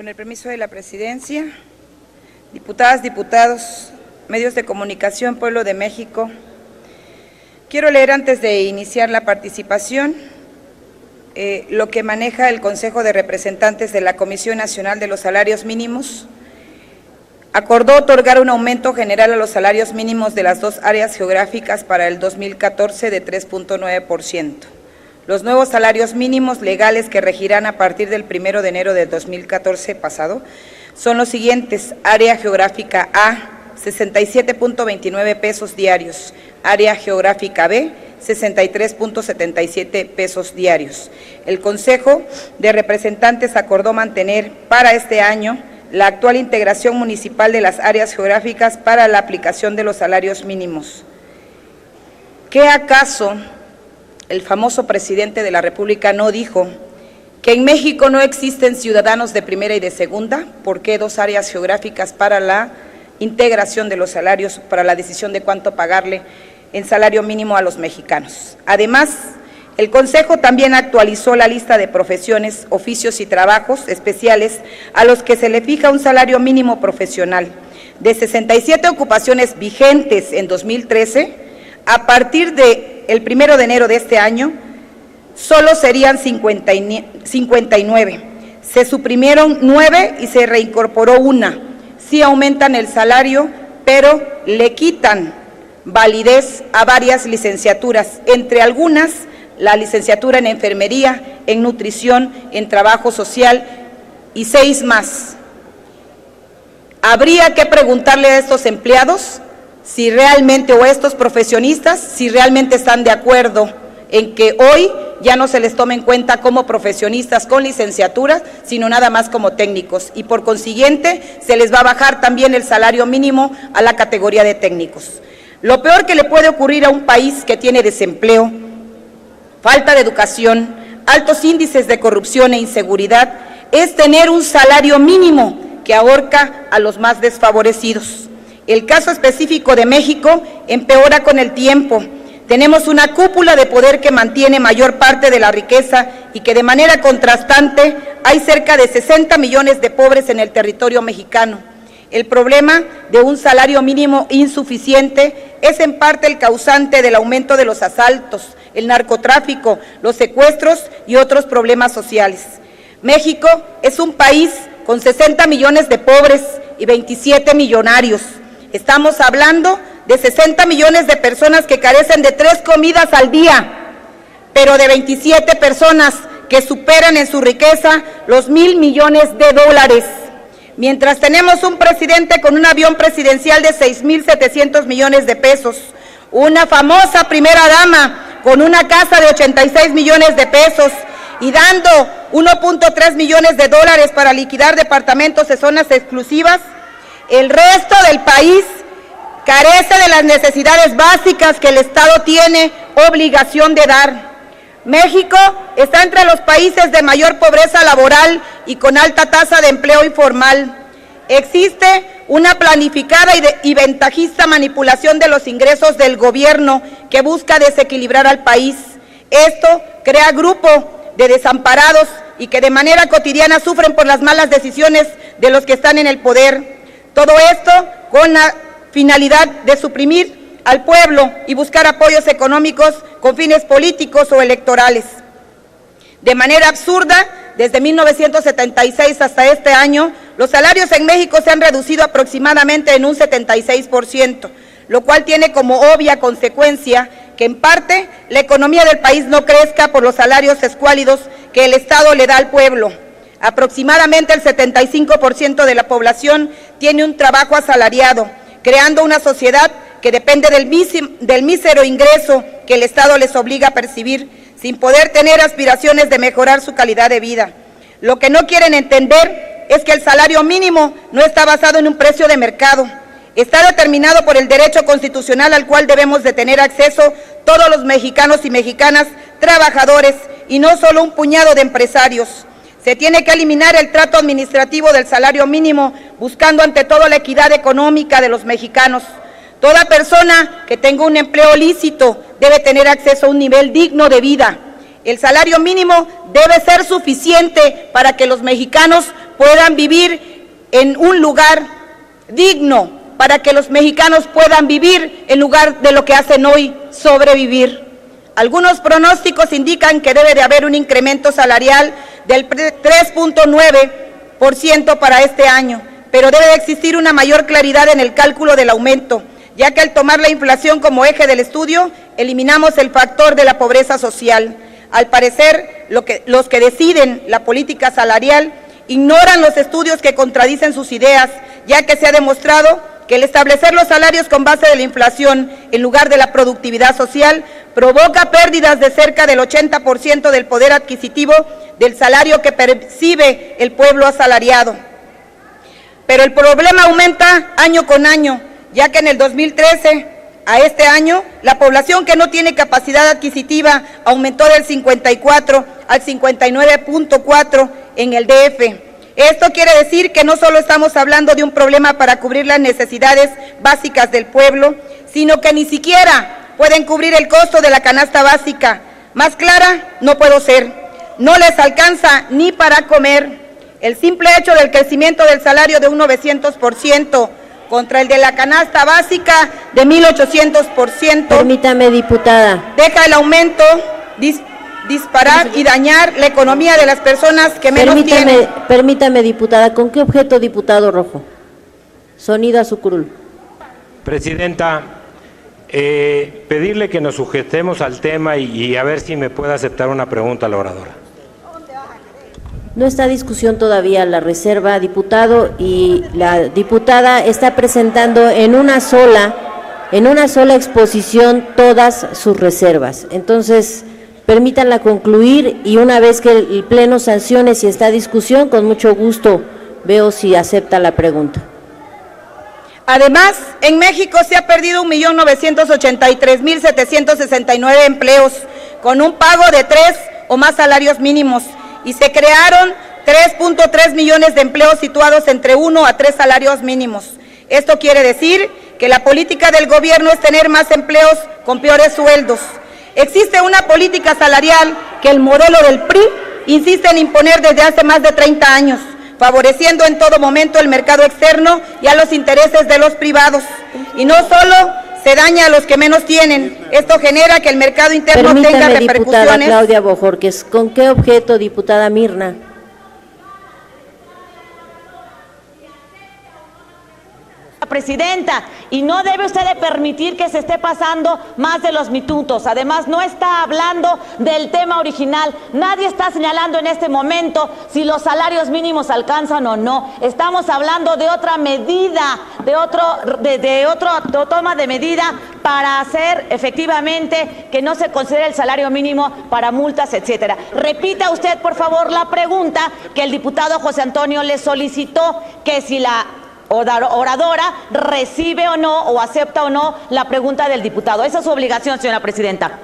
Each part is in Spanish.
Con el permiso de la Presidencia, diputadas, diputados, medios de comunicación, pueblo de México, quiero leer antes de iniciar la participación lo que maneja el Consejo de Representantes de la Comisión Nacional de los Salarios Mínimos. Acordó otorgar un aumento general a los salarios mínimos de las dos áreas geográficas para el 2014 de 3.9%. Los nuevos salarios mínimos legales que regirán a partir del 1 de enero del 2014 pasado son los siguientes: área geográfica A, 67.29 pesos diarios, área geográfica B, 63.77 pesos diarios. El Consejo de Representantes acordó mantener para este año la actual integración municipal de las áreas geográficas para la aplicación de los salarios mínimos. ¿Qué acaso el famoso presidente de la República no dijo que en México no existen ciudadanos de primera y de segunda? ¿Por qué dos áreas geográficas para la integración de los salarios, para la decisión de cuánto pagarle en salario mínimo a los mexicanos? Además, el Consejo también actualizó la lista de profesiones, oficios y trabajos especiales a los que se le fija un salario mínimo profesional. De 67 ocupaciones vigentes en 2013, a partir del 1 de enero de este año, solo serían 59. Se suprimieron 9 y se reincorporó 1. Sí aumentan el salario, pero le quitan validez a varias licenciaturas, entre algunas la licenciatura en enfermería, en nutrición, en trabajo social y 6 más. Habría que preguntarle a estos empleados si realmente, o a estos profesionistas, si realmente están de acuerdo en que hoy ya no se les tome en cuenta como profesionistas con licenciatura, sino nada más como técnicos, y por consiguiente se les va a bajar también el salario mínimo a la categoría de técnicos. Lo peor que le puede ocurrir a un país que tiene desempleo, falta de educación, altos índices de corrupción e inseguridad, es tener un salario mínimo que ahorca a los más desfavorecidos. El caso específico de México empeora con el tiempo. Tenemos una cúpula de poder que mantiene mayor parte de la riqueza y que de manera contrastante hay cerca de 60 millones de pobres en el territorio mexicano. El problema de un salario mínimo insuficiente es en parte el causante del aumento de los asaltos, el narcotráfico, los secuestros y otros problemas sociales. México es un país con 60 millones de pobres y 27 millonarios. Estamos hablando de 60 millones de personas que carecen de 3 comidas al día, pero de 27 personas que superan en su riqueza los 1,000 millones de dólares. Mientras tenemos un presidente con un avión presidencial de 6,700 millones de pesos, una famosa primera dama con una casa de 86 millones de pesos y dando 1.3 millones de dólares para liquidar departamentos de zonas exclusivas, el resto del país carece de las necesidades básicas que el Estado tiene obligación de dar. México está entre los países de mayor pobreza laboral y con alta tasa de empleo informal. Existe una planificada y ventajista manipulación de los ingresos del gobierno que busca desequilibrar al país. Esto crea grupos de desamparados y que de manera cotidiana sufren por las malas decisiones de los que están en el poder. Todo esto con la finalidad de suprimir al pueblo y buscar apoyos económicos con fines políticos o electorales. De manera absurda, desde 1976 hasta este año, los salarios en México se han reducido aproximadamente en un 76%, lo cual tiene como obvia consecuencia que en parte la economía del país no crezca por los salarios escuálidos que el Estado le da al pueblo. Aproximadamente el 75% de la población tiene un trabajo asalariado, creando una sociedad que depende del mísero ingreso que el Estado les obliga a percibir, sin poder tener aspiraciones de mejorar su calidad de vida. Lo que no quieren entender es que el salario mínimo no está basado en un precio de mercado, está determinado por el derecho constitucional al cual debemos de tener acceso todos los mexicanos y mexicanas, trabajadores, y no solo un puñado de empresarios. Se tiene que eliminar el trato administrativo del salario mínimo, buscando ante todo la equidad económica de los mexicanos. Toda persona que tenga un empleo lícito debe tener acceso a un nivel digno de vida. El salario mínimo debe ser suficiente para que los mexicanos puedan vivir en un lugar digno, para que los mexicanos puedan vivir en lugar de lo que hacen hoy, sobrevivir. Algunos pronósticos indican que debe de haber un incremento salarial del 3.9% para este año, pero debe de existir una mayor claridad en el cálculo del aumento, ya que al tomar la inflación como eje del estudio, eliminamos el factor de la pobreza social. Al parecer, los que deciden la política salarial ignoran los estudios que contradicen sus ideas, ya que se ha demostrado que el establecer los salarios con base de la inflación en lugar de la productividad social provoca pérdidas de cerca del 80% del poder adquisitivo del salario que percibe el pueblo asalariado. Pero el problema aumenta año con año, ya que en el 2013 a este año la población que no tiene capacidad adquisitiva aumentó del 54 al 59.4 en el DF. Esto quiere decir que no solo estamos hablando de un problema para cubrir las necesidades básicas del pueblo, sino que ni siquiera pueden cubrir el costo de la canasta básica. Más clara no puedo ser. No les alcanza ni para comer. El simple hecho del crecimiento del salario de un 900% contra el de la canasta básica de 1.800%. Permítame, diputada. Deja el aumento disparar y dañar la economía de las personas que menos tienen. Permítame, diputada. ¿Con qué objeto, diputado Rojo? Sonido a su curul. Presidenta, pedirle que nos sujetemos al tema y a ver si me puede aceptar una pregunta a la oradora. No está en discusión todavía la reserva, diputado, y la diputada está presentando en una sola exposición todas sus reservas. Entonces, permítanla concluir y una vez que el Pleno sancione si está en discusión, con mucho gusto veo si acepta la pregunta. Además, en México se ha perdido 1.983.769 empleos con un pago de 3 o más salarios mínimos y se crearon 3.3 millones de empleos situados entre 1 a 3 salarios mínimos. Esto quiere decir que la política del gobierno es tener más empleos con peores sueldos. Existe una política salarial que el modelo del PRI insiste en imponer desde hace más de 30 años, favoreciendo en todo momento el mercado externo y a los intereses de los privados. Y no solo se daña a los que menos tienen, esto genera que el mercado interno tenga repercusiones. Diputada Claudia Bojorquez, ¿con qué objeto, diputada Mirna? Presidenta, y no debe usted de permitir que se esté pasando más de los minutos. Además, no está hablando del tema original. Nadie está señalando en este momento si los salarios mínimos alcanzan o no. Estamos hablando de otra medida, de otra toma de medida para hacer efectivamente que no se considere el salario mínimo para multas, etcétera. Repita usted, por favor, la pregunta que el diputado José Antonio le solicitó, que si la oradora recibe o no, o acepta o no la pregunta del diputado. Esa es su obligación, señora presidenta.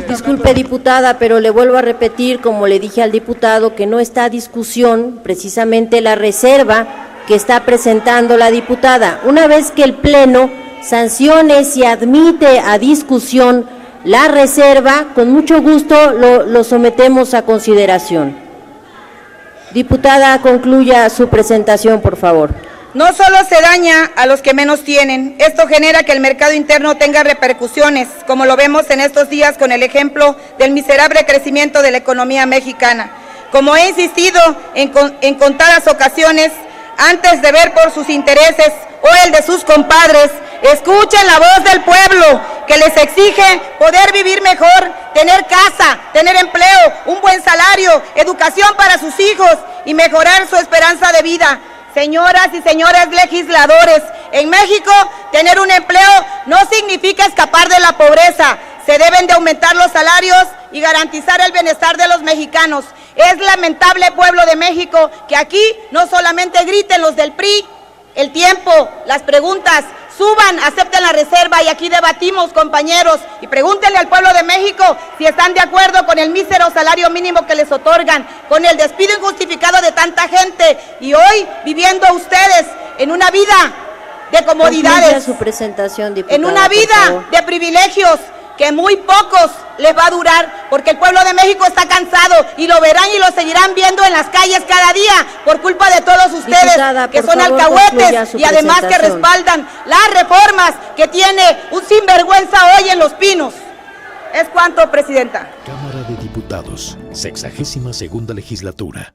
Disculpe, diputada, pero le vuelvo a repetir, como le dije al diputado, que no está a discusión precisamente la reserva que está presentando la diputada. Una vez que el Pleno sancione si admite a discusión la reserva, con mucho gusto lo sometemos a consideración. Diputada, concluya su presentación, por favor. No solo se daña a los que menos tienen, esto genera que el mercado interno tenga repercusiones, como lo vemos en estos días con el ejemplo del miserable crecimiento de la economía mexicana. Como he insistido en contadas ocasiones, antes de ver por sus intereses o el de sus compadres, escuchen la voz del pueblo que les exige poder vivir mejor, tener casa, tener empleo, un buen salario, educación para sus hijos y mejorar su esperanza de vida. Señoras y señores legisladores, en México tener un empleo no significa escapar de la pobreza. Se deben de aumentar los salarios y garantizar el bienestar de los mexicanos. Es lamentable, pueblo de México, que aquí no solamente griten los del PRI, el tiempo, las preguntas, suban, acepten la reserva y aquí debatimos, compañeros, y pregúntenle al pueblo de México si están de acuerdo con el mísero salario mínimo que les otorgan, con el despido injustificado de tanta gente y hoy viviendo ustedes en una vida de comodidades, su presentación, diputada, en una vida de privilegios que muy pocos les va a durar, porque el pueblo de México está cansado y lo verán y lo seguirán viendo en las calles cada día por culpa de todos ustedes, diputada, que por son favor, alcahuetes concluya su y además que presentación. respaldan las reformas que tiene un sinvergüenza hoy en Los Pinos. Es cuanto, Presidenta. Cámara de Diputados, 62ª legislatura.